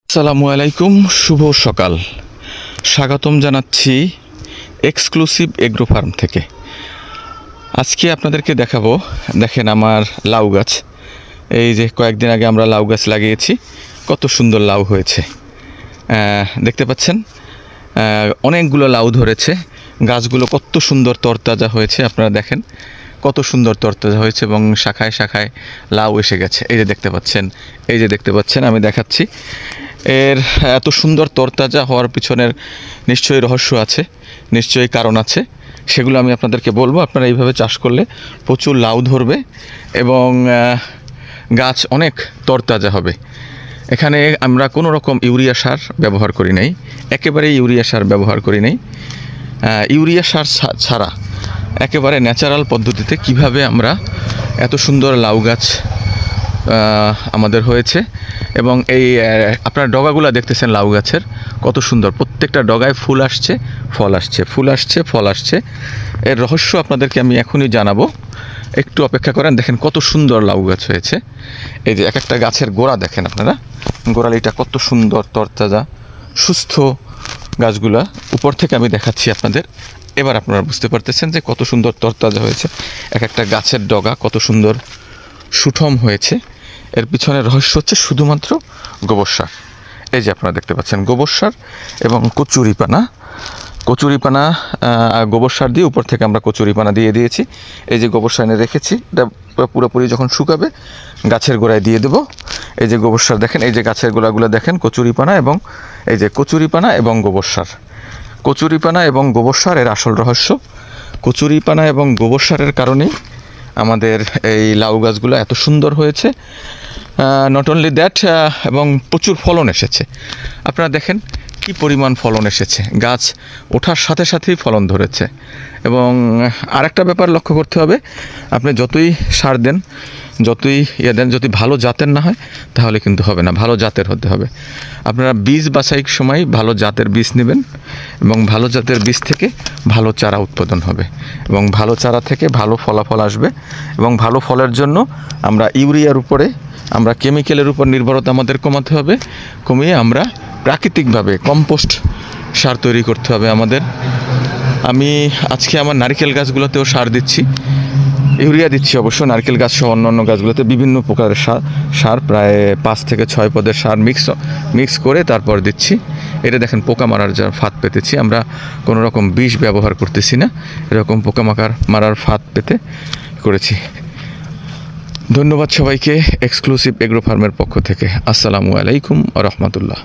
আসসালামু আলাইকুম, শুভ সকাল। স্বাগতম জানাচ্ছি এক্সক্লুসিভ এগ্রো ফার্ম থেকে। আজকে আপনাদেরকে দেখাবো, দেখেন আমার লাউ গাছ। এই যে কয়েকদিন আগে আমরা লাউ গাছ লাগিয়েছি, কত সুন্দর লাউ হয়েছে দেখতে পাচ্ছেন। অনেকগুলো লাউ ধরেছে, গাছগুলো কত সুন্দর তরতাজা হয়েছে। আপনারা দেখেন কত সুন্দর তরতাজা হয়েছে এবং শাখায় শাখায় লাউ এসে গেছে। এই যে দেখতে পাচ্ছেন, এই যে দেখতে পাচ্ছেন, আমি দেখাচ্ছি। এর এত সুন্দর তরতাজা হওয়ার পিছনের নিশ্চয়ই রহস্য আছে, নিশ্চয়ই কারণ আছে, সেগুলো আমি আপনাদেরকে বলবো। আপনারা এইভাবে চাষ করলে প্রচুর লাউ ধরবে এবং গাছ অনেক তরতাজা হবে। এখানে আমরা কোনো রকম ইউরিয়া সার ব্যবহার করি নাই, একেবারে ইউরিয়া সার ব্যবহার করি নাই। ইউরিয়া সার ছাড়া একেবারে ন্যাচারাল পদ্ধতিতে কিভাবে আমরা এত সুন্দর লাউ গাছ আমাদের হয়েছে। এবং এই আপনার ডগাগুলো দেখতেছেন লাউ গাছের কত সুন্দর, প্রত্যেকটা ডগায় ফুল আসছে, ফল আসছে, ফুল আসছে, ফল আসছে। এর রহস্য আপনাদেরকে আমি এখনই জানাবো, একটু অপেক্ষা করেন। দেখেন কত সুন্দর লাউ গাছ হয়েছে। এই যে এক একটা গাছের গোড়া দেখেন আপনারা, গোড়ালিটা কত সুন্দর তরতাজা সুস্থ গাছগুলা। উপর থেকে আমি দেখাচ্ছি আপনাদের, এবার আপনারা বুঝতে পারতেছেন যে কত সুন্দর তরতাজা হয়েছে। এক একটা গাছের ডগা কত সুন্দর সুঠম হয়েছে। এর পিছনে রহস্য হচ্ছে শুধুমাত্র গোবর সার। এই যে আপনারা দেখতে পাচ্ছেন গোবর সার এবং কচুরিপানা। গোবর সার দিয়ে উপর থেকে আমরা কচুরিপানা দিয়ে দিয়েছি। এই যে গোবর সার এনে রেখেছি, এটা পুরোপুরি যখন শুকাবে গাছের গোড়ায় দিয়ে দেবো। এই যে গোবর সার দেখেন, এই যে গাছের গোড়াগুলো দেখেন, কচুরিপানা এবং এই যে কচুরিপানা এবং গোবর সার। কচুরিপানা এবং গোবর সার এর আসল রহস্য। কচুরিপানা এবং গোবর সারের কারণেই আমাদের এই লাউ গাছগুলো এত সুন্দর হয়েছে। নট অনলি দ্যাট, এবং প্রচুর ফলন এসেছে। আপনারা দেখেন কি পরিমাণ ফলন এসেছে, গাছ ওঠার সাথে সাথেই ফলন ধরেছে। এবং আরেকটা ব্যাপার লক্ষ্য করতে হবে, আপনি যতই সার দেন, যতই দেন, যদি ভালো জাতের না হয় তাহলে কিন্তু হবে না, ভালো জাতের হতে হবে। আপনারা বীজ বাছাইয়ের সময় ভালো জাতের বীজ নেবেন এবং ভালো জাতের বীজ থেকে ভালো চারা উৎপাদন হবে এবং ভালো চারা থেকে ভালো ফলাফল আসবে। এবং ভালো ফলের জন্য আমরা ইউরিয়ার উপরে, আমরা কেমিক্যালের উপর নির্ভরতা আমাদের কমাতে হবে, কমিয়ে আমরা প্রাকৃতিকভাবে কম্পোস্ট সার তৈরি করতে হবে আমাদের। আমি আজকে আমার নারকেল গাছগুলোতেও সার দিচ্ছি, ইউরিয়া দিচ্ছি অবশ্য। নারকেল গাছ সহ অন্য গাছগুলোতে বিভিন্ন প্রকারের সার প্রায় 5 থেকে 6 পদের সার মিক্স করে তারপর দিচ্ছি। এটা দেখেন পোকা মারার যা ফাঁদ পেতেছি, আমরা কোনো রকম বিষ ব্যবহার করতেছি না, এরকম পোকা মারার ফাঁদ পেতে করেছি। ধন্যবাদ সবাইকে এক্সক্লুসিভ এগ্রো ফার্মের পক্ষ থেকে। আসসালামু আলাইকুম ওয়া রাহমাতুল্লাহ।